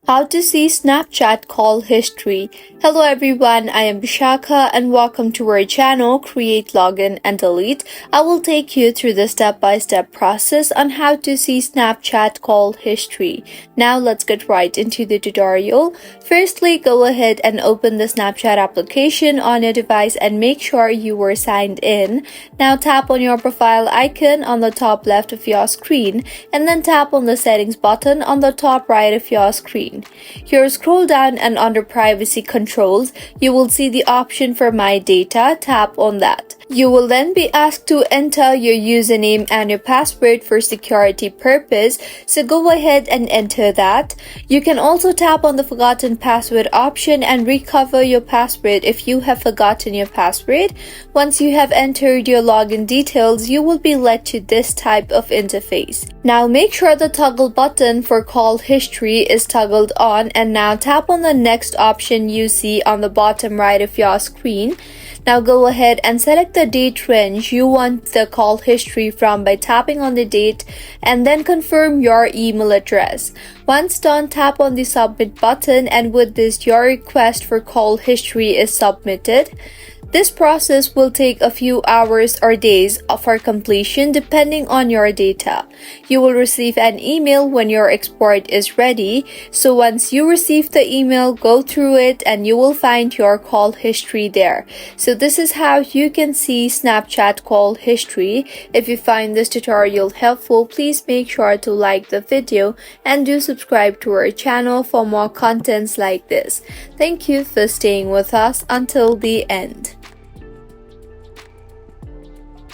How to see Snapchat call history. Hello everyone, I am Bishakha and welcome to our channel Create, Login and Delete. I will take you through the step-by-step process on how to see Snapchat call history. Now let's get right into the tutorial. Firstly, go ahead and open the Snapchat application on your device and make sure you were signed in. Now tap on your profile icon on the top left of your screen and then tap on the settings button on the top right of your screen. Here, scroll down and under privacy controls, you will see the option for my data. Tap on that. You will then be asked to enter your username and your password for security purpose, so go ahead and enter that. You can also tap on the forgotten password option and recover your password if you have forgotten your password. Once you have entered your login details, you will be led to this type of interface. Now make sure the toggle button for call history is toggled on, and now tap on the next option you see on the bottom right of your screen. Now go ahead and select the date range you want the call history from by tapping on the date and then confirm your email address. Once done, tap on the submit button, and with this your request for call history is submitted. This process will take a few hours or days for completion depending on your data. You will receive an email when your export is ready. So once you receive the email, go through it and you will find your call history there. So this is how you can see Snapchat call history. If you find this tutorial helpful, please make sure to like the video and do subscribe to our channel for more contents like this. Thank you for staying with us until the end.